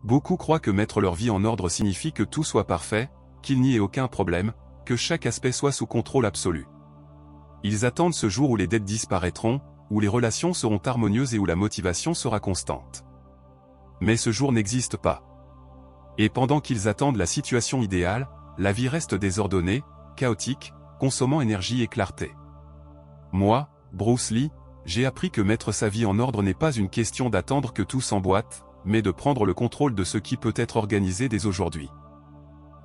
Beaucoup croient que mettre leur vie en ordre signifie que tout soit parfait, qu'il n'y ait aucun problème, que chaque aspect soit sous contrôle absolu. Ils attendent ce jour où les dettes disparaîtront, où les relations seront harmonieuses et où la motivation sera constante. Mais ce jour n'existe pas. Et pendant qu'ils attendent la situation idéale, la vie reste désordonnée, chaotique, consommant énergie et clarté. Moi, Bruce Lee, j'ai appris que mettre sa vie en ordre n'est pas une question d'attendre que tout s'emboîte, mais de prendre le contrôle de ce qui peut être organisé dès aujourd'hui.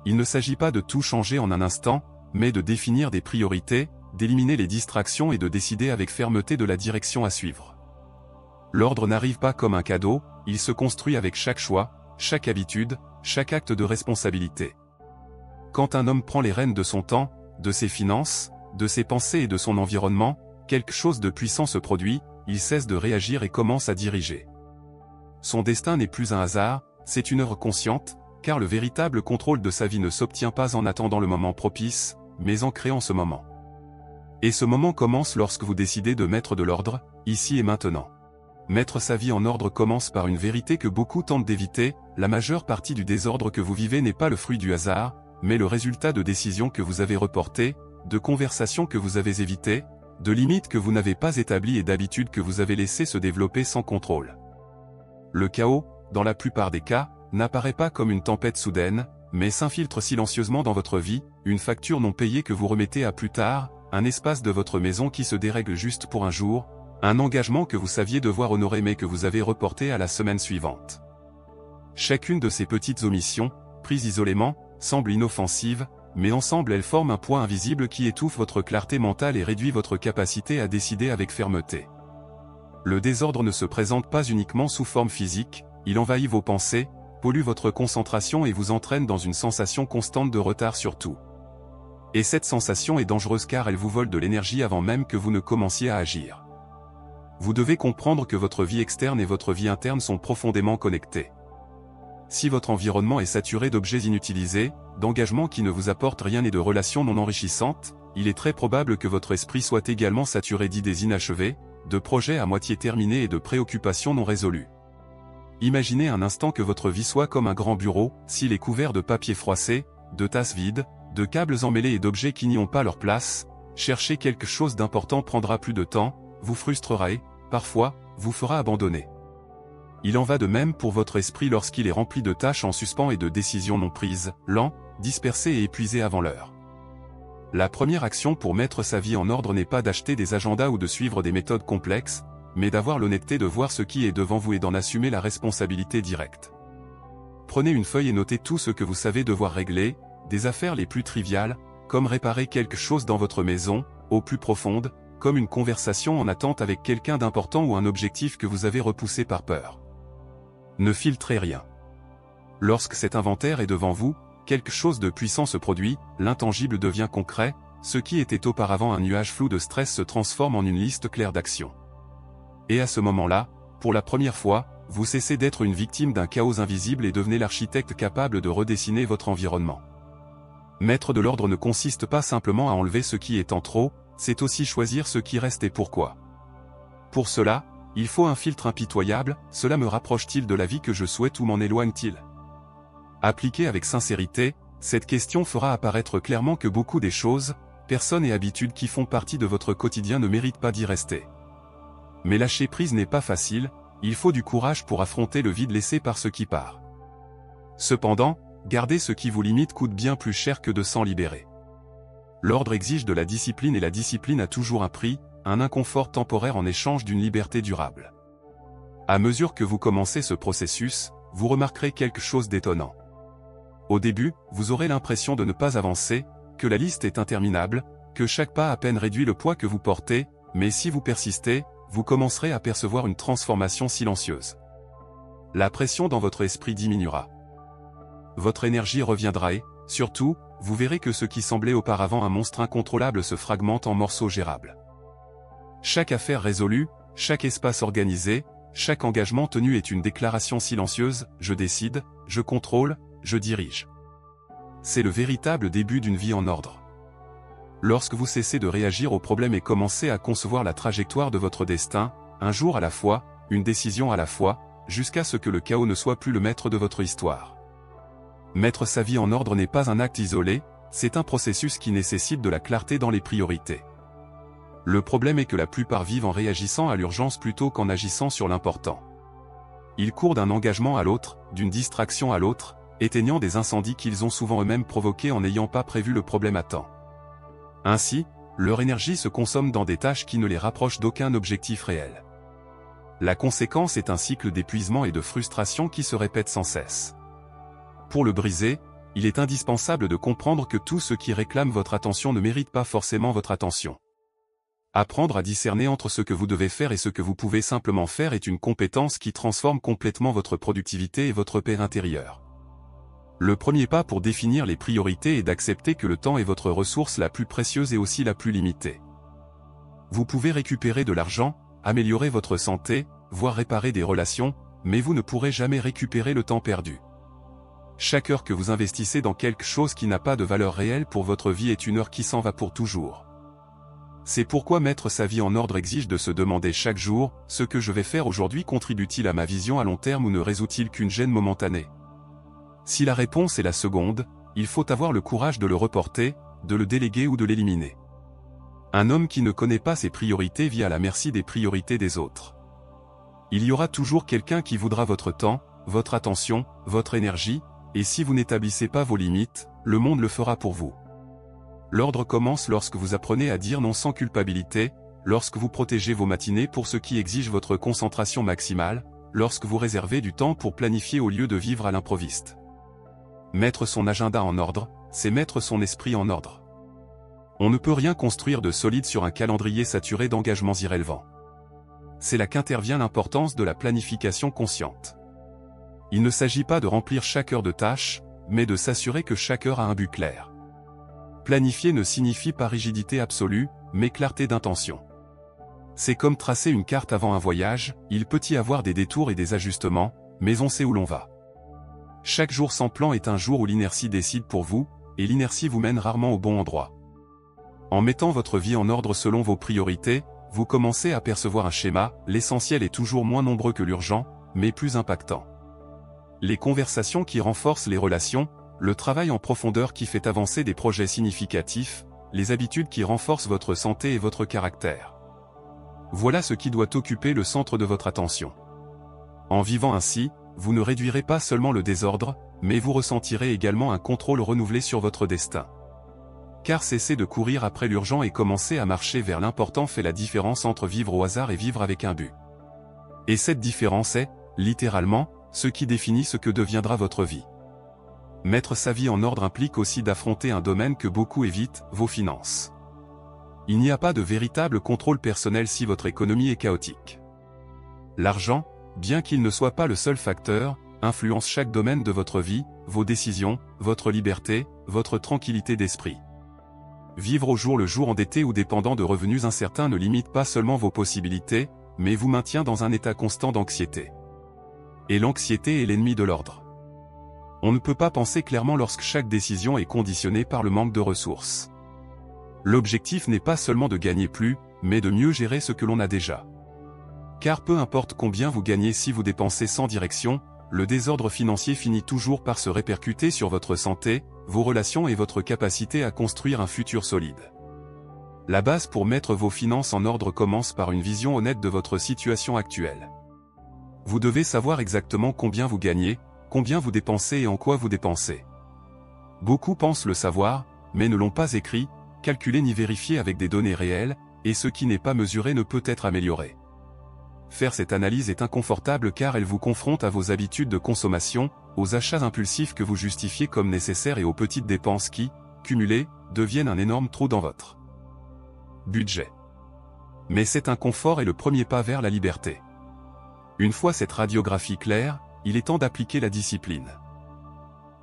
Il ne s'agit pas de tout changer en un instant, mais de définir des priorités, d'éliminer les distractions et de décider avec fermeté de la direction à suivre. L'ordre n'arrive pas comme un cadeau, il se construit avec chaque choix, chaque habitude, chaque acte de responsabilité. Quand un homme prend les rênes de son temps, de ses finances, de ses pensées et de son environnement, quelque chose de puissant se produit, il cesse de réagir et commence à diriger. Son destin n'est plus un hasard, c'est une œuvre consciente, car le véritable contrôle de sa vie ne s'obtient pas en attendant le moment propice, mais en créant ce moment. Et ce moment commence lorsque vous décidez de mettre de l'ordre, ici et maintenant. Mettre sa vie en ordre commence par une vérité que beaucoup tentent d'éviter, la majeure partie du désordre que vous vivez n'est pas le fruit du hasard, mais le résultat de décisions que vous avez reportées, de conversations que vous avez évitées, de limites que vous n'avez pas établies et d'habitudes que vous avez laissées se développer sans contrôle. Le chaos, dans la plupart des cas, n'apparaît pas comme une tempête soudaine, mais s'infiltre silencieusement dans votre vie, une facture non payée que vous remettez à plus tard, un espace de votre maison qui se dérègle juste pour un jour, un engagement que vous saviez devoir honorer mais que vous avez reporté à la semaine suivante. Chacune de ces petites omissions, prises isolément, semble inoffensive, mais ensemble elles forment un poids invisible qui étouffe votre clarté mentale et réduit votre capacité à décider avec fermeté. Le désordre ne se présente pas uniquement sous forme physique, il envahit vos pensées, pollue votre concentration et vous entraîne dans une sensation constante de retard sur tout. Et cette sensation est dangereuse car elle vous vole de l'énergie avant même que vous ne commenciez à agir. Vous devez comprendre que votre vie externe et votre vie interne sont profondément connectées. Si votre environnement est saturé d'objets inutilisés, d'engagements qui ne vous apportent rien et de relations non enrichissantes, il est très probable que votre esprit soit également saturé d'idées inachevées, de projets à moitié terminés et de préoccupations non résolues. Imaginez un instant que votre vie soit comme un grand bureau, s'il est couvert de papier froissé, de tasses vides, de câbles emmêlés et d'objets qui n'y ont pas leur place. Chercher quelque chose d'important prendra plus de temps, vous frustrera et, parfois, vous fera abandonner. Il en va de même pour votre esprit lorsqu'il est rempli de tâches en suspens et de décisions non prises, lent, dispersé et épuisé avant l'heure. La première action pour mettre sa vie en ordre n'est pas d'acheter des agendas ou de suivre des méthodes complexes, mais d'avoir l'honnêteté de voir ce qui est devant vous et d'en assumer la responsabilité directe. Prenez une feuille et notez tout ce que vous savez devoir régler, des affaires les plus triviales, comme réparer quelque chose dans votre maison, aux plus profondes, comme une conversation en attente avec quelqu'un d'important ou un objectif que vous avez repoussé par peur. Ne filtrez rien. Lorsque cet inventaire est devant vous, quelque chose de puissant se produit, l'intangible devient concret, ce qui était auparavant un nuage flou de stress se transforme en une liste claire d'actions. Et à ce moment-là, pour la première fois, vous cessez d'être une victime d'un chaos invisible et devenez l'architecte capable de redessiner votre environnement. Mettre de l'ordre ne consiste pas simplement à enlever ce qui est en trop, c'est aussi choisir ce qui reste et pourquoi. Pour cela, il faut un filtre impitoyable, cela me rapproche-t-il de la vie que je souhaite ou m'en éloigne-t-il ? Appliqué avec sincérité, cette question fera apparaître clairement que beaucoup des choses, personnes et habitudes qui font partie de votre quotidien ne méritent pas d'y rester. Mais lâcher prise n'est pas facile, il faut du courage pour affronter le vide laissé par ce qui part. Cependant, garder ce qui vous limite coûte bien plus cher que de s'en libérer. L'ordre exige de la discipline et la discipline a toujours un prix, un inconfort temporaire en échange d'une liberté durable. À mesure que vous commencez ce processus, vous remarquerez quelque chose d'étonnant. Au début, vous aurez l'impression de ne pas avancer, que la liste est interminable, que chaque pas à peine réduit le poids que vous portez, mais si vous persistez, vous commencerez à percevoir une transformation silencieuse. La pression dans votre esprit diminuera. Votre énergie reviendra et, surtout, vous verrez que ce qui semblait auparavant un monstre incontrôlable se fragmente en morceaux gérables. Chaque affaire résolue, chaque espace organisé, chaque engagement tenu est une déclaration silencieuse, je décide, je contrôle, je dirige. C'est le véritable début d'une vie en ordre. Lorsque vous cessez de réagir aux problèmes et commencez à concevoir la trajectoire de votre destin, un jour à la fois, une décision à la fois, jusqu'à ce que le chaos ne soit plus le maître de votre histoire. Mettre sa vie en ordre n'est pas un acte isolé, c'est un processus qui nécessite de la clarté dans les priorités. Le problème est que la plupart vivent en réagissant à l'urgence plutôt qu'en agissant sur l'important. Ils courent d'un engagement à l'autre, d'une distraction à l'autre, éteignant des incendies qu'ils ont souvent eux-mêmes provoqués en n'ayant pas prévu le problème à temps. Ainsi, leur énergie se consomme dans des tâches qui ne les rapprochent d'aucun objectif réel. La conséquence est un cycle d'épuisement et de frustration qui se répète sans cesse. Pour le briser, il est indispensable de comprendre que tout ce qui réclame votre attention ne mérite pas forcément votre attention. Apprendre à discerner entre ce que vous devez faire et ce que vous pouvez simplement faire est une compétence qui transforme complètement votre productivité et votre paix intérieure. Le premier pas pour définir les priorités est d'accepter que le temps est votre ressource la plus précieuse et aussi la plus limitée. Vous pouvez récupérer de l'argent, améliorer votre santé, voire réparer des relations, mais vous ne pourrez jamais récupérer le temps perdu. Chaque heure que vous investissez dans quelque chose qui n'a pas de valeur réelle pour votre vie est une heure qui s'en va pour toujours. C'est pourquoi mettre sa vie en ordre exige de se demander chaque jour, ce que je vais faire aujourd'hui contribue-t-il à ma vision à long terme ou ne résout-il qu'une gêne momentanée? Si la réponse est la seconde, il faut avoir le courage de le reporter, de le déléguer ou de l'éliminer. Un homme qui ne connaît pas ses priorités vit à la merci des priorités des autres. Il y aura toujours quelqu'un qui voudra votre temps, votre attention, votre énergie, et si vous n'établissez pas vos limites, le monde le fera pour vous. L'ordre commence lorsque vous apprenez à dire non sans culpabilité, lorsque vous protégez vos matinées pour ce qui exige votre concentration maximale, lorsque vous réservez du temps pour planifier au lieu de vivre à l'improviste. Mettre son agenda en ordre, c'est mettre son esprit en ordre. On ne peut rien construire de solide sur un calendrier saturé d'engagements irrélevants. C'est là qu'intervient l'importance de la planification consciente. Il ne s'agit pas de remplir chaque heure de tâche, mais de s'assurer que chaque heure a un but clair. Planifier ne signifie pas rigidité absolue, mais clarté d'intention. C'est comme tracer une carte avant un voyage, il peut y avoir des détours et des ajustements, mais on sait où l'on va. Chaque jour sans plan est un jour où l'inertie décide pour vous, et l'inertie vous mène rarement au bon endroit. En mettant votre vie en ordre selon vos priorités, vous commencez à percevoir un schéma, l'essentiel est toujours moins nombreux que l'urgent, mais plus impactant. Les conversations qui renforcent les relations, le travail en profondeur qui fait avancer des projets significatifs, les habitudes qui renforcent votre santé et votre caractère. Voilà ce qui doit occuper le centre de votre attention. En vivant ainsi, vous ne réduirez pas seulement le désordre, mais vous ressentirez également un contrôle renouvelé sur votre destin. Car cesser de courir après l'urgent et commencer à marcher vers l'important fait la différence entre vivre au hasard et vivre avec un but. Et cette différence est, littéralement, ce qui définit ce que deviendra votre vie. Mettre sa vie en ordre implique aussi d'affronter un domaine que beaucoup évitent, vos finances. Il n'y a pas de véritable contrôle personnel si votre économie est chaotique. L'argent, bien qu'il ne soit pas le seul facteur, influence chaque domaine de votre vie, vos décisions, votre liberté, votre tranquillité d'esprit. Vivre au jour le jour endetté ou dépendant de revenus incertains ne limite pas seulement vos possibilités, mais vous maintient dans un état constant d'anxiété. Et l'anxiété est l'ennemi de l'ordre. On ne peut pas penser clairement lorsque chaque décision est conditionnée par le manque de ressources. L'objectif n'est pas seulement de gagner plus, mais de mieux gérer ce que l'on a déjà. Car peu importe combien vous gagnez si vous dépensez sans direction, le désordre financier finit toujours par se répercuter sur votre santé, vos relations et votre capacité à construire un futur solide. La base pour mettre vos finances en ordre commence par une vision honnête de votre situation actuelle. Vous devez savoir exactement combien vous gagnez, combien vous dépensez et en quoi vous dépensez. Beaucoup pensent le savoir, mais ne l'ont pas écrit, calculé ni vérifié avec des données réelles, et ce qui n'est pas mesuré ne peut être amélioré. Faire cette analyse est inconfortable car elle vous confronte à vos habitudes de consommation, aux achats impulsifs que vous justifiez comme nécessaires et aux petites dépenses qui, cumulées, deviennent un énorme trou dans votre budget. Mais cet inconfort est le premier pas vers la liberté. Une fois cette radiographie claire, il est temps d'appliquer la discipline.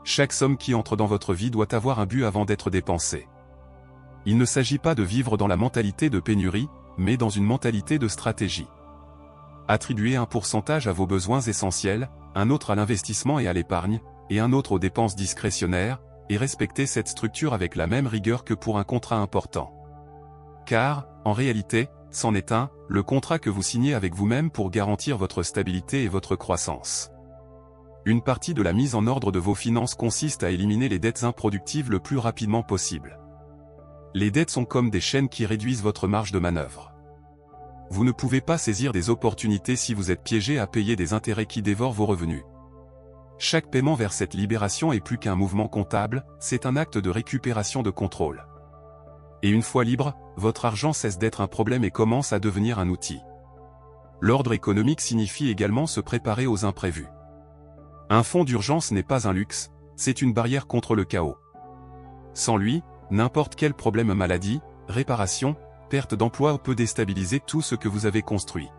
Chaque somme qui entre dans votre vie doit avoir un but avant d'être dépensée. Il ne s'agit pas de vivre dans la mentalité de pénurie, mais dans une mentalité de stratégie. Attribuez un pourcentage à vos besoins essentiels, un autre à l'investissement et à l'épargne, et un autre aux dépenses discrétionnaires, et respectez cette structure avec la même rigueur que pour un contrat important. Car, en réalité, c'en est un, le contrat que vous signez avec vous-même pour garantir votre stabilité et votre croissance. Une partie de la mise en ordre de vos finances consiste à éliminer les dettes improductives le plus rapidement possible. Les dettes sont comme des chaînes qui réduisent votre marge de manœuvre. Vous ne pouvez pas saisir des opportunités si vous êtes piégé à payer des intérêts qui dévorent vos revenus. Chaque paiement vers cette libération est plus qu'un mouvement comptable, c'est un acte de récupération de contrôle. Et une fois libre, votre argent cesse d'être un problème et commence à devenir un outil. L'ordre économique signifie également se préparer aux imprévus. Un fonds d'urgence n'est pas un luxe, c'est une barrière contre le chaos. Sans lui, n'importe quel problème, maladie, réparation, perte d'emploi peut déstabiliser tout ce que vous avez construit.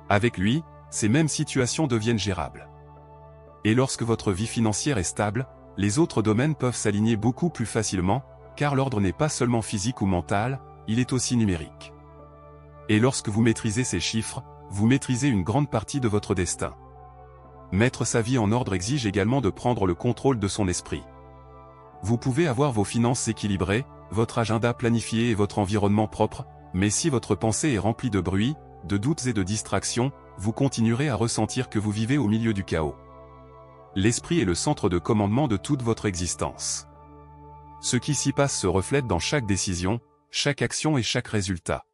Avec lui, ces mêmes situations deviennent gérables. Et lorsque votre vie financière est stable, les autres domaines peuvent s'aligner beaucoup plus facilement, car l'ordre n'est pas seulement physique ou mental, il est aussi numérique. Et lorsque vous maîtrisez ces chiffres, vous maîtrisez une grande partie de votre destin. Mettre sa vie en ordre exige également de prendre le contrôle de son esprit. Vous pouvez avoir vos finances équilibrées, votre agenda planifié et votre environnement propre, mais si votre pensée est remplie de bruit, de doutes et de distractions, vous continuerez à ressentir que vous vivez au milieu du chaos. L'esprit est le centre de commandement de toute votre existence. Ce qui s'y passe se reflète dans chaque décision, chaque action et chaque résultat.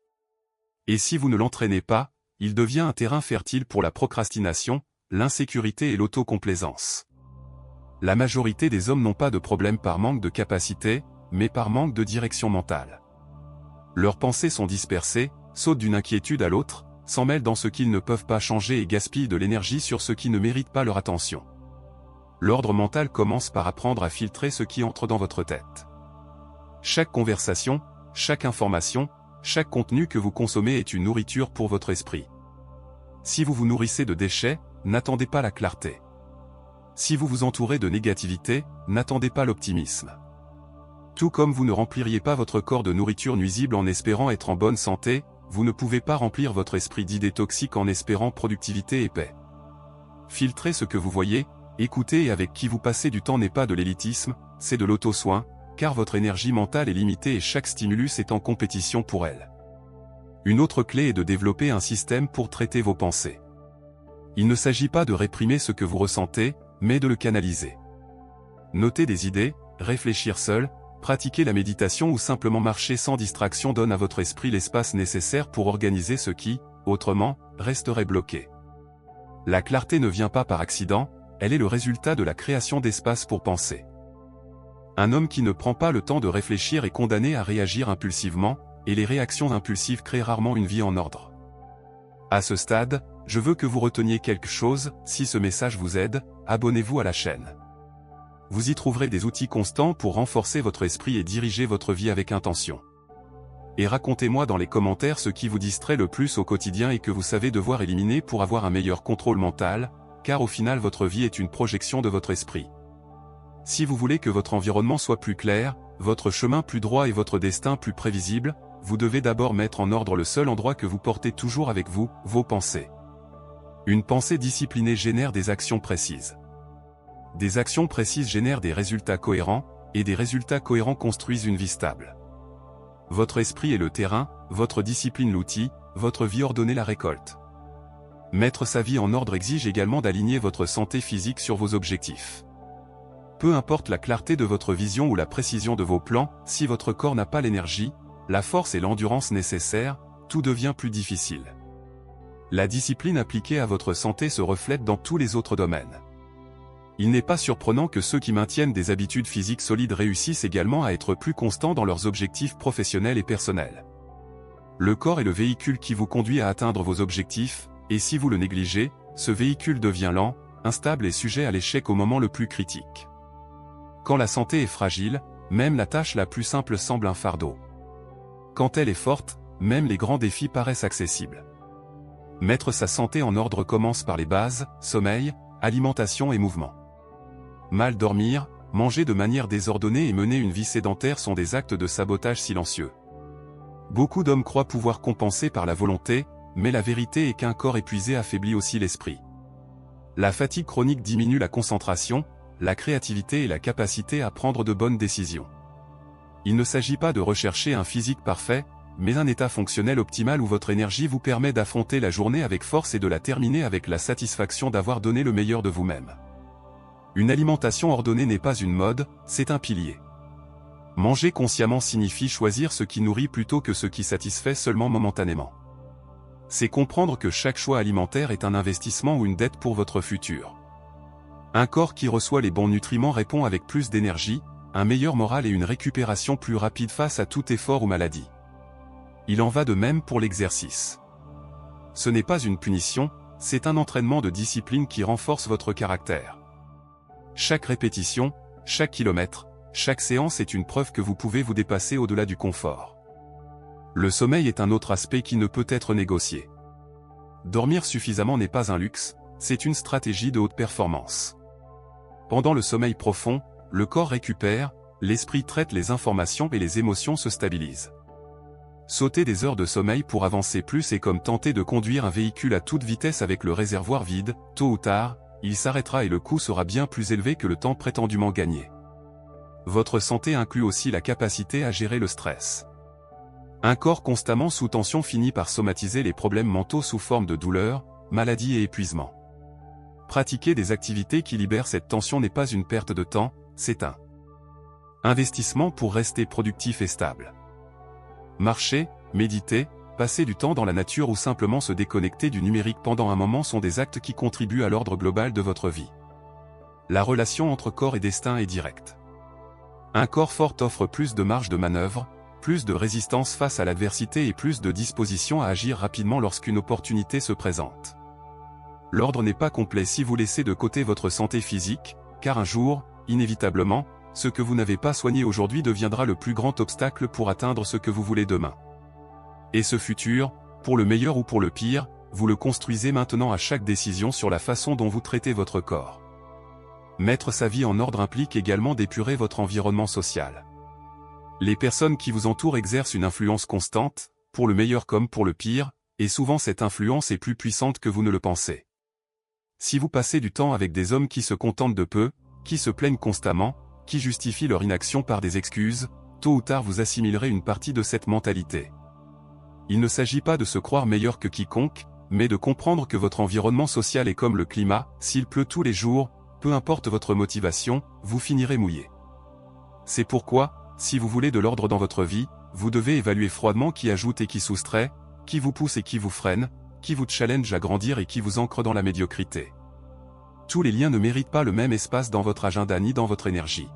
Et si vous ne l'entraînez pas, il devient un terrain fertile pour la procrastination, l'insécurité et l'autocomplaisance. La majorité des hommes n'ont pas de problème par manque de capacité, mais par manque de direction mentale. Leurs pensées sont dispersées, sautent d'une inquiétude à l'autre, s'en mêlent dans ce qu'ils ne peuvent pas changer et gaspillent de l'énergie sur ce qui ne mérite pas leur attention. L'ordre mental commence par apprendre à filtrer ce qui entre dans votre tête. Chaque conversation, chaque information, chaque contenu que vous consommez est une nourriture pour votre esprit. Si vous vous nourrissez de déchets, n'attendez pas la clarté. Si vous vous entourez de négativité, n'attendez pas l'optimisme. Tout comme vous ne rempliriez pas votre corps de nourriture nuisible en espérant être en bonne santé, vous ne pouvez pas remplir votre esprit d'idées toxiques en espérant productivité et paix. Filtrez ce que vous voyez, écoutez et avec qui vous passez du temps n'est pas de l'élitisme, c'est de l'auto-soin, car votre énergie mentale est limitée et chaque stimulus est en compétition pour elle. Une autre clé est de développer un système pour traiter vos pensées. Il ne s'agit pas de réprimer ce que vous ressentez, mais de le canaliser. Noter des idées, réfléchir seul, pratiquer la méditation ou simplement marcher sans distraction donne à votre esprit l'espace nécessaire pour organiser ce qui, autrement, resterait bloqué. La clarté ne vient pas par accident, elle est le résultat de la création d'espace pour penser. Un homme qui ne prend pas le temps de réfléchir est condamné à réagir impulsivement, et les réactions impulsives créent rarement une vie en ordre. À ce stade, je veux que vous reteniez quelque chose, si ce message vous aide, abonnez-vous à la chaîne. Vous y trouverez des outils constants pour renforcer votre esprit et diriger votre vie avec intention. Et racontez-moi dans les commentaires ce qui vous distrait le plus au quotidien et que vous savez devoir éliminer pour avoir un meilleur contrôle mental, car au final votre vie est une projection de votre esprit. Si vous voulez que votre environnement soit plus clair, votre chemin plus droit et votre destin plus prévisible, vous devez d'abord mettre en ordre le seul endroit que vous portez toujours avec vous, vos pensées. Une pensée disciplinée génère des actions précises. Des actions précises génèrent des résultats cohérents, et des résultats cohérents construisent une vie stable. Votre esprit est le terrain, votre discipline l'outil, votre vie ordonnée la récolte. Mettre sa vie en ordre exige également d'aligner votre santé physique sur vos objectifs. Peu importe la clarté de votre vision ou la précision de vos plans, si votre corps n'a pas l'énergie, la force et l'endurance nécessaires, tout devient plus difficile. La discipline appliquée à votre santé se reflète dans tous les autres domaines. Il n'est pas surprenant que ceux qui maintiennent des habitudes physiques solides réussissent également à être plus constants dans leurs objectifs professionnels et personnels. Le corps est le véhicule qui vous conduit à atteindre vos objectifs, et si vous le négligez, ce véhicule devient lent, instable et sujet à l'échec au moment le plus critique. Quand la santé est fragile, même la tâche la plus simple semble un fardeau. Quand elle est forte, même les grands défis paraissent accessibles. Mettre sa santé en ordre commence par les bases, sommeil, alimentation et mouvement. Mal dormir, manger de manière désordonnée et mener une vie sédentaire sont des actes de sabotage silencieux. Beaucoup d'hommes croient pouvoir compenser par la volonté, mais la vérité est qu'un corps épuisé affaiblit aussi l'esprit. La fatigue chronique diminue la concentration, la créativité et la capacité à prendre de bonnes décisions. Il ne s'agit pas de rechercher un physique parfait, mais un état fonctionnel optimal où votre énergie vous permet d'affronter la journée avec force et de la terminer avec la satisfaction d'avoir donné le meilleur de vous-même. Une alimentation ordonnée n'est pas une mode, c'est un pilier. Manger consciemment signifie choisir ce qui nourrit plutôt que ce qui satisfait seulement momentanément. C'est comprendre que chaque choix alimentaire est un investissement ou une dette pour votre futur. Un corps qui reçoit les bons nutriments répond avec plus d'énergie, un meilleur moral et une récupération plus rapide face à tout effort ou maladie. Il en va de même pour l'exercice. Ce n'est pas une punition, c'est un entraînement de discipline qui renforce votre caractère. Chaque répétition, chaque kilomètre, chaque séance est une preuve que vous pouvez vous dépasser au-delà du confort. Le sommeil est un autre aspect qui ne peut être négocié. Dormir suffisamment n'est pas un luxe, c'est une stratégie de haute performance. Pendant le sommeil profond, le corps récupère, l'esprit traite les informations et les émotions se stabilisent. Sauter des heures de sommeil pour avancer plus est comme tenter de conduire un véhicule à toute vitesse avec le réservoir vide, tôt ou tard, il s'arrêtera et le coût sera bien plus élevé que le temps prétendument gagné. Votre santé inclut aussi la capacité à gérer le stress. Un corps constamment sous tension finit par somatiser les problèmes mentaux sous forme de douleur, maladie et épuisement. Pratiquer des activités qui libèrent cette tension n'est pas une perte de temps, c'est un investissement pour rester productif et stable. Marcher, méditer, passer du temps dans la nature ou simplement se déconnecter du numérique pendant un moment sont des actes qui contribuent à l'ordre global de votre vie. La relation entre corps et destin est directe. Un corps fort offre plus de marge de manœuvre, plus de résistance face à l'adversité et plus de disposition à agir rapidement lorsqu'une opportunité se présente. L'ordre n'est pas complet si vous laissez de côté votre santé physique, car un jour, inévitablement, ce que vous n'avez pas soigné aujourd'hui deviendra le plus grand obstacle pour atteindre ce que vous voulez demain. Et ce futur, pour le meilleur ou pour le pire, vous le construisez maintenant à chaque décision sur la façon dont vous traitez votre corps. Mettre sa vie en ordre implique également d'épurer votre environnement social. Les personnes qui vous entourent exercent une influence constante, pour le meilleur comme pour le pire, et souvent cette influence est plus puissante que vous ne le pensez. Si vous passez du temps avec des hommes qui se contentent de peu, qui se plaignent constamment, qui justifient leur inaction par des excuses, tôt ou tard vous assimilerez une partie de cette mentalité. Il ne s'agit pas de se croire meilleur que quiconque, mais de comprendre que votre environnement social est comme le climat, s'il pleut tous les jours, peu importe votre motivation, vous finirez mouillé. C'est pourquoi, si vous voulez de l'ordre dans votre vie, vous devez évaluer froidement qui ajoute et qui soustrait, qui vous pousse et qui vous freine, qui vous challenge à grandir et qui vous ancre dans la médiocrité. Tous les liens ne méritent pas le même espace dans votre agenda ni dans votre énergie.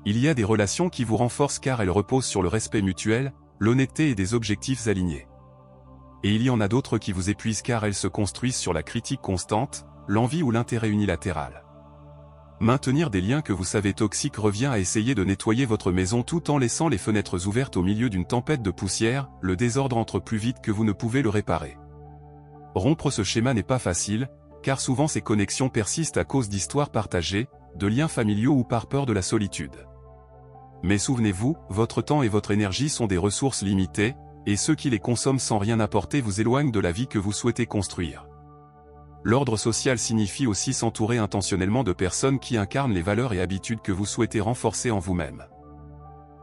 Il y a des relations qui vous renforcent car elles reposent sur le respect mutuel, l'honnêteté et des objectifs alignés. Et il y en a d'autres qui vous épuisent car elles se construisent sur la critique constante, l'envie ou l'intérêt unilatéral. Maintenir des liens que vous savez toxiques revient à essayer de nettoyer votre maison tout en laissant les fenêtres ouvertes au milieu d'une tempête de poussière, le désordre entre plus vite que vous ne pouvez le réparer. Rompre ce schéma n'est pas facile, car souvent ces connexions persistent à cause d'histoires partagées, de liens familiaux ou par peur de la solitude. Mais souvenez-vous, votre temps et votre énergie sont des ressources limitées, et ceux qui les consomment sans rien apporter vous éloignent de la vie que vous souhaitez construire. L'ordre social signifie aussi s'entourer intentionnellement de personnes qui incarnent les valeurs et habitudes que vous souhaitez renforcer en vous-même.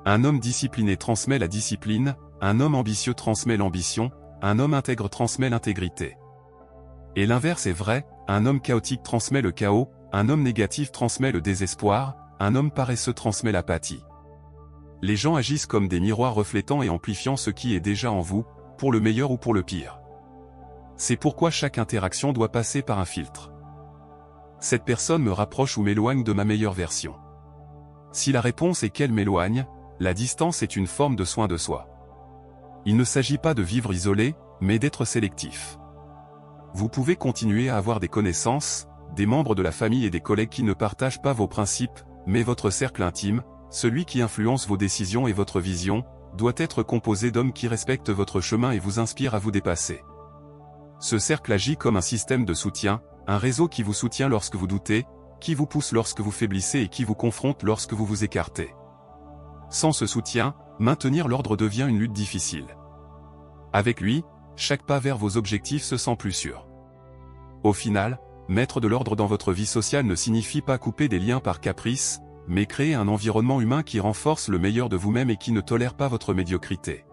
Un homme discipliné transmet la discipline, un homme ambitieux transmet l'ambition, un homme intègre transmet l'intégrité. Et l'inverse est vrai, un homme chaotique transmet le chaos, un homme négatif transmet le désespoir, un homme paresseux transmet l'apathie. Les gens agissent comme des miroirs reflétant et amplifiant ce qui est déjà en vous, pour le meilleur ou pour le pire. C'est pourquoi chaque interaction doit passer par un filtre. Cette personne me rapproche ou m'éloigne de ma meilleure version. Si la réponse est qu'elle m'éloigne, la distance est une forme de soin de soi. Il ne s'agit pas de vivre isolé, mais d'être sélectif. Vous pouvez continuer à avoir des connaissances, des membres de la famille et des collègues qui ne partagent pas vos principes, mais votre cercle intime, celui qui influence vos décisions et votre vision, doit être composé d'hommes qui respectent votre chemin et vous inspirent à vous dépasser. Ce cercle agit comme un système de soutien, un réseau qui vous soutient lorsque vous doutez, qui vous pousse lorsque vous faiblissez et qui vous confronte lorsque vous vous écartez. Sans ce soutien, maintenir l'ordre devient une lutte difficile. Avec lui, chaque pas vers vos objectifs se sent plus sûr. Au final, mettre de l'ordre dans votre vie sociale ne signifie pas couper des liens par caprice, mais créer un environnement humain qui renforce le meilleur de vous-même et qui ne tolère pas votre médiocrité.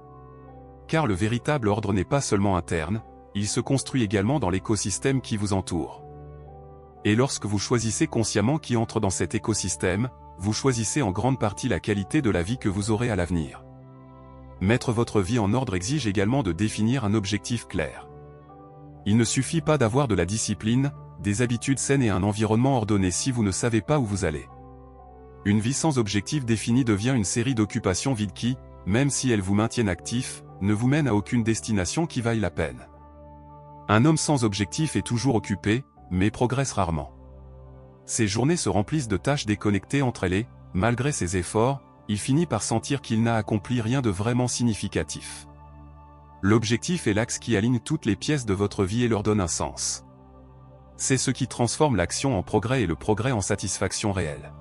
Car le véritable ordre n'est pas seulement interne, il se construit également dans l'écosystème qui vous entoure. Et lorsque vous choisissez consciemment qui entre dans cet écosystème, vous choisissez en grande partie la qualité de la vie que vous aurez à l'avenir. Mettre votre vie en ordre exige également de définir un objectif clair. Il ne suffit pas d'avoir de la discipline, des habitudes saines et un environnement ordonné si vous ne savez pas où vous allez. Une vie sans objectif défini devient une série d'occupations vides qui, même si elles vous maintiennent actif, ne vous mènent à aucune destination qui vaille la peine. Un homme sans objectif est toujours occupé, mais progresse rarement. Ses journées se remplissent de tâches déconnectées entre elles et, malgré ses efforts, il finit par sentir qu'il n'a accompli rien de vraiment significatif. L'objectif est l'axe qui aligne toutes les pièces de votre vie et leur donne un sens. C'est ce qui transforme l'action en progrès et le progrès en satisfaction réelle.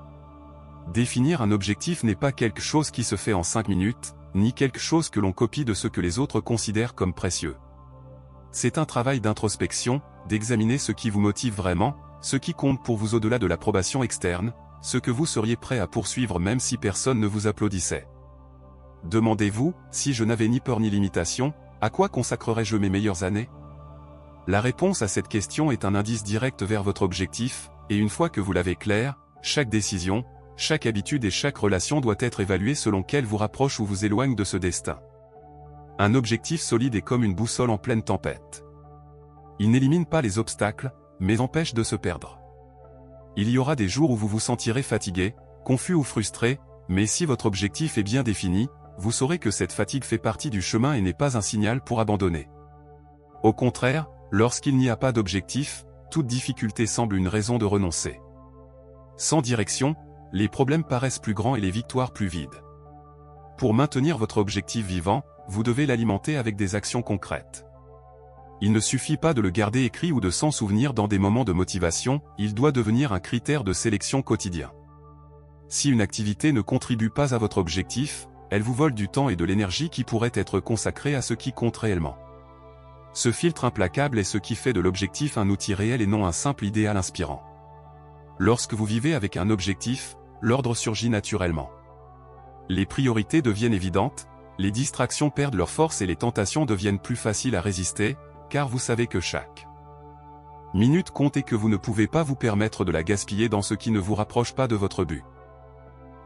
Définir un objectif n'est pas quelque chose qui se fait en 5 minutes, ni quelque chose que l'on copie de ce que les autres considèrent comme précieux. C'est un travail d'introspection, d'examiner ce qui vous motive vraiment, ce qui compte pour vous au-delà de l'approbation externe, ce que vous seriez prêt à poursuivre même si personne ne vous applaudissait. Demandez-vous, si je n'avais ni peur ni limitation, à quoi consacrerais-je mes meilleures années? La réponse à cette question est un indice direct vers votre objectif, et une fois que vous l'avez clair, chaque décision, chaque habitude et chaque relation doit être évaluée selon qu'elle vous rapproche ou vous éloigne de ce destin. Un objectif solide est comme une boussole en pleine tempête. Il n'élimine pas les obstacles, mais empêche de se perdre. Il y aura des jours où vous vous sentirez fatigué, confus ou frustré, mais si votre objectif est bien défini, vous saurez que cette fatigue fait partie du chemin et n'est pas un signal pour abandonner. Au contraire, lorsqu'il n'y a pas d'objectif, toute difficulté semble une raison de renoncer. Sans direction, les problèmes paraissent plus grands et les victoires plus vides. Pour maintenir votre objectif vivant, vous devez l'alimenter avec des actions concrètes. Il ne suffit pas de le garder écrit ou de s'en souvenir dans des moments de motivation, il doit devenir un critère de sélection quotidien. Si une activité ne contribue pas à votre objectif, elle vous vole du temps et de l'énergie qui pourraient être consacrés à ce qui compte réellement. Ce filtre implacable est ce qui fait de l'objectif un outil réel et non un simple idéal inspirant. Lorsque vous vivez avec un objectif, l'ordre surgit naturellement. Les priorités deviennent évidentes, les distractions perdent leur force et les tentations deviennent plus faciles à résister, car vous savez que chaque minute compte et que vous ne pouvez pas vous permettre de la gaspiller dans ce qui ne vous rapproche pas de votre but.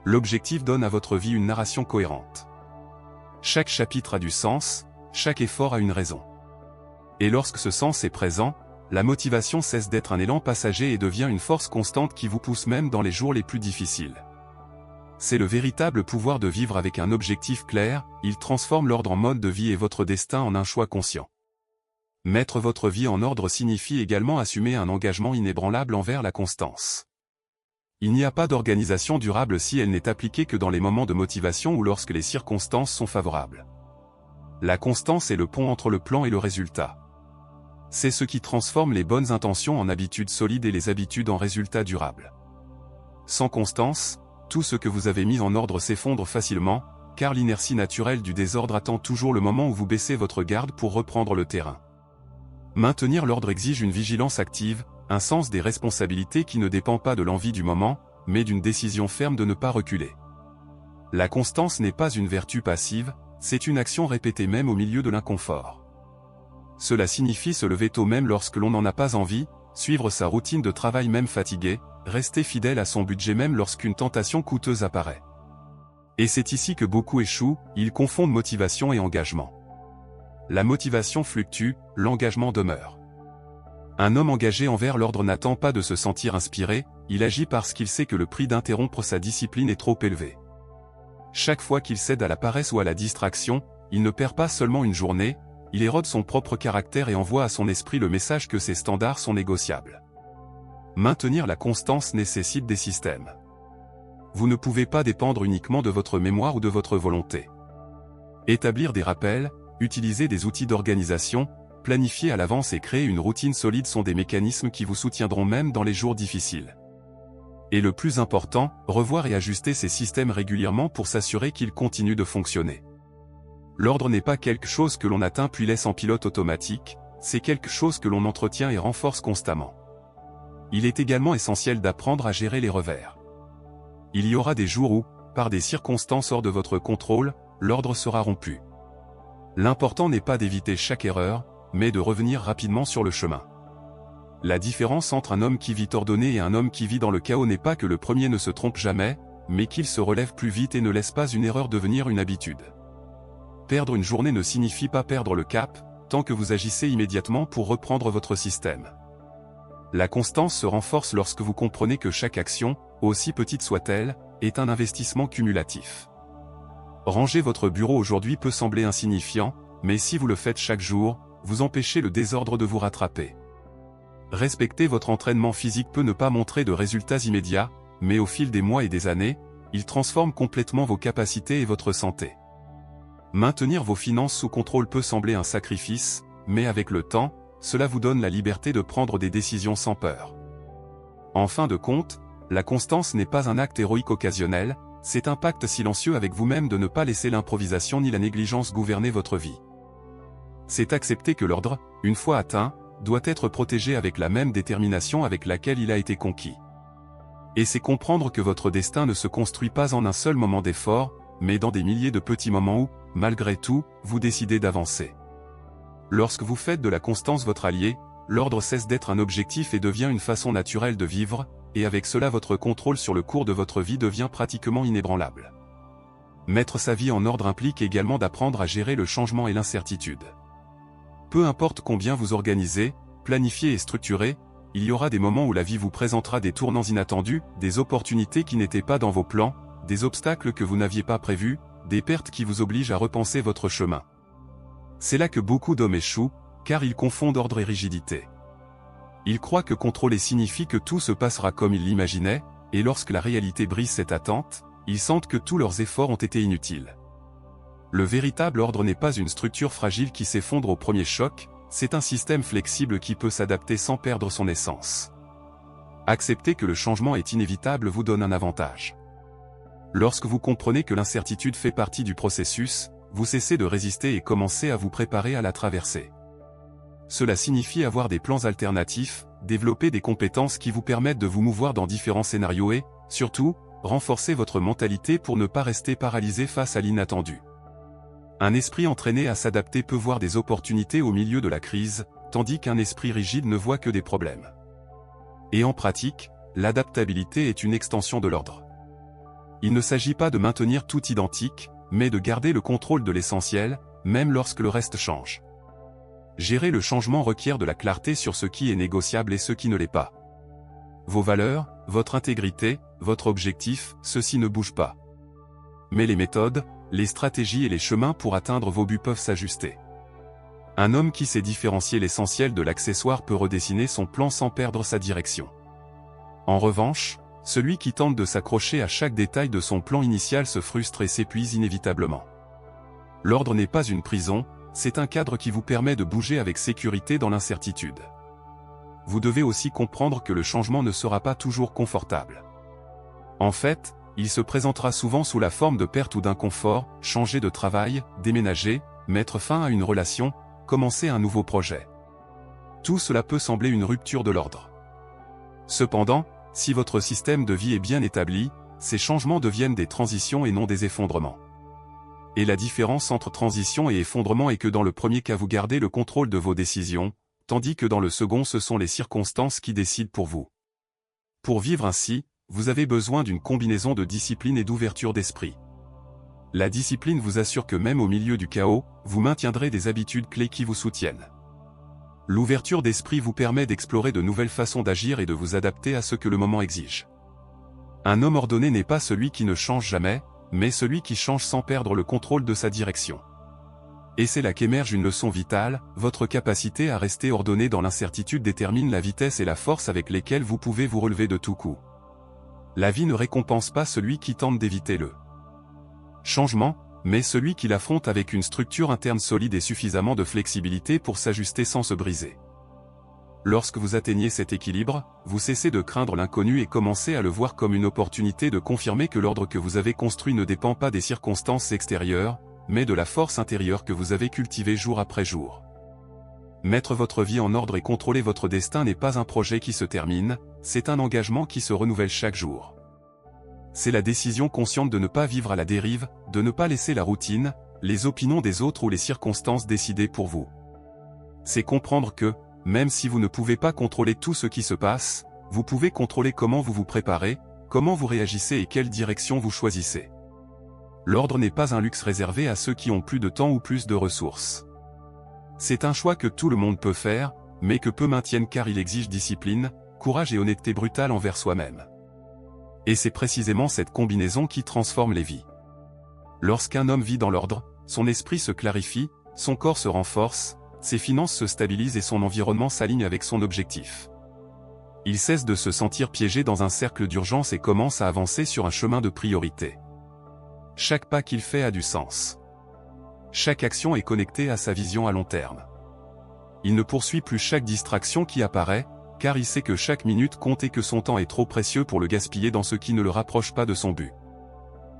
L'objectif donne à votre vie une narration cohérente. Chaque chapitre a du sens, chaque effort a une raison. Et lorsque ce sens est présent, la motivation cesse d'être un élan passager et devient une force constante qui vous pousse même dans les jours les plus difficiles. C'est le véritable pouvoir de vivre avec un objectif clair, il transforme l'ordre en mode de vie et votre destin en un choix conscient. Mettre votre vie en ordre signifie également assumer un engagement inébranlable envers la constance. Il n'y a pas d'organisation durable si elle n'est appliquée que dans les moments de motivation ou lorsque les circonstances sont favorables. La constance est le pont entre le plan et le résultat. C'est ce qui transforme les bonnes intentions en habitudes solides et les habitudes en résultats durables. Sans constance, tout ce que vous avez mis en ordre s'effondre facilement, car l'inertie naturelle du désordre attend toujours le moment où vous baissez votre garde pour reprendre le terrain. Maintenir l'ordre exige une vigilance active, un sens des responsabilités qui ne dépend pas de l'envie du moment, mais d'une décision ferme de ne pas reculer. La constance n'est pas une vertu passive, c'est une action répétée même au milieu de l'inconfort. Cela signifie se lever tôt même lorsque l'on n'en a pas envie, suivre sa routine de travail même fatigué, rester fidèle à son budget même lorsqu'une tentation coûteuse apparaît. Et c'est ici que beaucoup échouent, ils confondent motivation et engagement. La motivation fluctue, l'engagement demeure. Un homme engagé envers l'ordre n'attend pas de se sentir inspiré, il agit parce qu'il sait que le prix d'interrompre sa discipline est trop élevé. Chaque fois qu'il cède à la paresse ou à la distraction, il ne perd pas seulement une journée, il érode son propre caractère et envoie à son esprit le message que ses standards sont négociables. Maintenir la constance nécessite des systèmes. Vous ne pouvez pas dépendre uniquement de votre mémoire ou de votre volonté. Établir des rappels, utiliser des outils d'organisation, planifier à l'avance et créer une routine solide sont des mécanismes qui vous soutiendront même dans les jours difficiles. Et le plus important, revoir et ajuster ces systèmes régulièrement pour s'assurer qu'ils continuent de fonctionner. L'ordre n'est pas quelque chose que l'on atteint puis laisse en pilote automatique, c'est quelque chose que l'on entretient et renforce constamment. Il est également essentiel d'apprendre à gérer les revers. Il y aura des jours où, par des circonstances hors de votre contrôle, l'ordre sera rompu. L'important n'est pas d'éviter chaque erreur, mais de revenir rapidement sur le chemin. La différence entre un homme qui vit ordonné et un homme qui vit dans le chaos n'est pas que le premier ne se trompe jamais, mais qu'il se relève plus vite et ne laisse pas une erreur devenir une habitude. Perdre une journée ne signifie pas perdre le cap, tant que vous agissez immédiatement pour reprendre votre système. La constance se renforce lorsque vous comprenez que chaque action, aussi petite soit-elle, est un investissement cumulatif. Ranger votre bureau aujourd'hui peut sembler insignifiant, mais si vous le faites chaque jour, vous empêchez le désordre de vous rattraper. Respecter votre entraînement physique peut ne pas montrer de résultats immédiats, mais au fil des mois et des années, il transforme complètement vos capacités et votre santé. Maintenir vos finances sous contrôle peut sembler un sacrifice, mais avec le temps, cela vous donne la liberté de prendre des décisions sans peur. En fin de compte, la constance n'est pas un acte héroïque occasionnel, c'est un pacte silencieux avec vous-même de ne pas laisser l'improvisation ni la négligence gouverner votre vie. C'est accepter que l'ordre, une fois atteint, doit être protégé avec la même détermination avec laquelle il a été conquis. Et c'est comprendre que votre destin ne se construit pas en un seul moment d'effort, mais dans des milliers de petits moments où, malgré tout, vous décidez d'avancer. Lorsque vous faites de la constance votre allié, l'ordre cesse d'être un objectif et devient une façon naturelle de vivre, et avec cela votre contrôle sur le cours de votre vie devient pratiquement inébranlable. Mettre sa vie en ordre implique également d'apprendre à gérer le changement et l'incertitude. Peu importe combien vous organisez, planifiez et structurez, il y aura des moments où la vie vous présentera des tournants inattendus, des opportunités qui n'étaient pas dans vos plans, des obstacles que vous n'aviez pas prévus, des pertes qui vous obligent à repenser votre chemin. C'est là que beaucoup d'hommes échouent, car ils confondent ordre et rigidité. Ils croient que contrôler signifie que tout se passera comme ils l'imaginaient, et lorsque la réalité brise cette attente, ils sentent que tous leurs efforts ont été inutiles. Le véritable ordre n'est pas une structure fragile qui s'effondre au premier choc, c'est un système flexible qui peut s'adapter sans perdre son essence. Accepter que le changement est inévitable vous donne un avantage. Lorsque vous comprenez que l'incertitude fait partie du processus, vous cessez de résister et commencez à vous préparer à la traverser. Cela signifie avoir des plans alternatifs, développer des compétences qui vous permettent de vous mouvoir dans différents scénarios et, surtout, renforcer votre mentalité pour ne pas rester paralysé face à l'inattendu. Un esprit entraîné à s'adapter peut voir des opportunités au milieu de la crise, tandis qu'un esprit rigide ne voit que des problèmes. Et en pratique, l'adaptabilité est une extension de l'ordre. Il ne s'agit pas de maintenir tout identique, mais de garder le contrôle de l'essentiel, même lorsque le reste change. Gérer le changement requiert de la clarté sur ce qui est négociable et ce qui ne l'est pas. Vos valeurs, votre intégrité, votre objectif, ceci ne bouge pas. Mais les méthodes, les stratégies et les chemins pour atteindre vos buts peuvent s'ajuster. Un homme qui sait différencier l'essentiel de l'accessoire peut redessiner son plan sans perdre sa direction. En revanche, celui qui tente de s'accrocher à chaque détail de son plan initial se frustre et s'épuise inévitablement. L'ordre n'est pas une prison, c'est un cadre qui vous permet de bouger avec sécurité dans l'incertitude. Vous devez aussi comprendre que le changement ne sera pas toujours confortable. En fait, il se présentera souvent sous la forme de perte ou d'inconfort, changer de travail, déménager, mettre fin à une relation, commencer un nouveau projet. Tout cela peut sembler une rupture de l'ordre. Cependant, si votre système de vie est bien établi, ces changements deviennent des transitions et non des effondrements. Et la différence entre transition et effondrement est que dans le premier cas vous gardez le contrôle de vos décisions, tandis que dans le second ce sont les circonstances qui décident pour vous. Pour vivre ainsi, vous avez besoin d'une combinaison de discipline et d'ouverture d'esprit. La discipline vous assure que même au milieu du chaos, vous maintiendrez des habitudes clés qui vous soutiennent. L'ouverture d'esprit vous permet d'explorer de nouvelles façons d'agir et de vous adapter à ce que le moment exige. Un homme ordonné n'est pas celui qui ne change jamais, mais celui qui change sans perdre le contrôle de sa direction. Et c'est là qu'émerge une leçon vitale, votre capacité à rester ordonné dans l'incertitude détermine la vitesse et la force avec lesquelles vous pouvez vous relever de tout coup. La vie ne récompense pas celui qui tente d'éviter le changement, mais celui qui l'affronte avec une structure interne solide et suffisamment de flexibilité pour s'ajuster sans se briser. Lorsque vous atteignez cet équilibre, vous cessez de craindre l'inconnu et commencez à le voir comme une opportunité de confirmer que l'ordre que vous avez construit ne dépend pas des circonstances extérieures, mais de la force intérieure que vous avez cultivée jour après jour. Mettre votre vie en ordre et contrôler votre destin n'est pas un projet qui se termine, c'est un engagement qui se renouvelle chaque jour. C'est la décision consciente de ne pas vivre à la dérive, de ne pas laisser la routine, les opinions des autres ou les circonstances décidées pour vous. C'est comprendre que, même si vous ne pouvez pas contrôler tout ce qui se passe, vous pouvez contrôler comment vous vous préparez, comment vous réagissez et quelle direction vous choisissez. L'ordre n'est pas un luxe réservé à ceux qui ont plus de temps ou plus de ressources. C'est un choix que tout le monde peut faire, mais que peu maintiennent car il exige discipline, courage et honnêteté brutale envers soi-même. Et c'est précisément cette combinaison qui transforme les vies. Lorsqu'un homme vit dans l'ordre, son esprit se clarifie, son corps se renforce, ses finances se stabilisent et son environnement s'aligne avec son objectif. Il cesse de se sentir piégé dans un cercle d'urgence et commence à avancer sur un chemin de priorité. Chaque pas qu'il fait a du sens. Chaque action est connectée à sa vision à long terme. Il ne poursuit plus chaque distraction qui apparaît, car il sait que chaque minute compte et que son temps est trop précieux pour le gaspiller dans ce qui ne le rapproche pas de son but.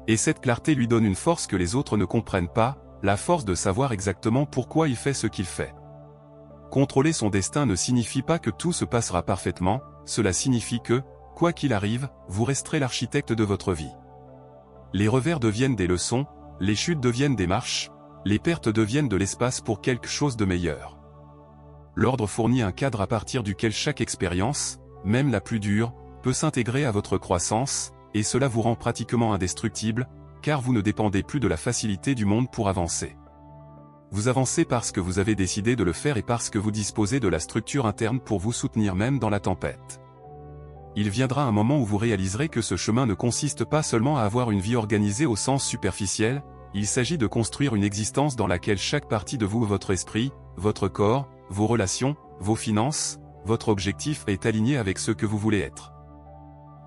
Et cette clarté lui donne une force que les autres ne comprennent pas, la force de savoir exactement pourquoi il fait ce qu'il fait. Contrôler son destin ne signifie pas que tout se passera parfaitement, cela signifie que, quoi qu'il arrive, vous resterez l'architecte de votre vie. Les revers deviennent des leçons, les chutes deviennent des marches, les pertes deviennent de l'espace pour quelque chose de meilleur. L'ordre fournit un cadre à partir duquel chaque expérience, même la plus dure, peut s'intégrer à votre croissance, et cela vous rend pratiquement indestructible, car vous ne dépendez plus de la facilité du monde pour avancer. Vous avancez parce que vous avez décidé de le faire et parce que vous disposez de la structure interne pour vous soutenir même dans la tempête. Il viendra un moment où vous réaliserez que ce chemin ne consiste pas seulement à avoir une vie organisée au sens superficiel, il s'agit de construire une existence dans laquelle chaque partie de vous, votre esprit, votre corps, vos relations, vos finances, votre objectif est aligné avec ce que vous voulez être.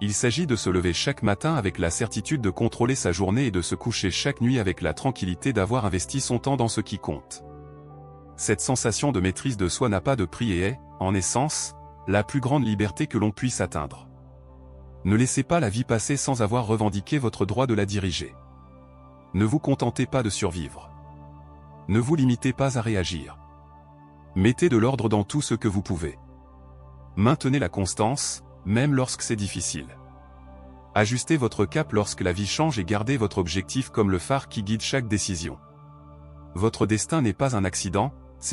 Il s'agit de se lever chaque matin avec la certitude de contrôler sa journée et de se coucher chaque nuit avec la tranquillité d'avoir investi son temps dans ce qui compte. Cette sensation de maîtrise de soi n'a pas de prix et est, en essence, la plus grande liberté que l'on puisse atteindre. Ne laissez pas la vie passer sans avoir revendiqué votre droit de la diriger. Ne vous contentez pas de survivre. Ne vous limitez pas à réagir. Mettez de l'ordre dans tout ce que vous pouvez. Maintenez la constance, même lorsque c'est difficile. Ajustez votre cap lorsque la vie change et gardez votre objectif comme le phare qui guide chaque décision. Votre destin n'est pas un accident,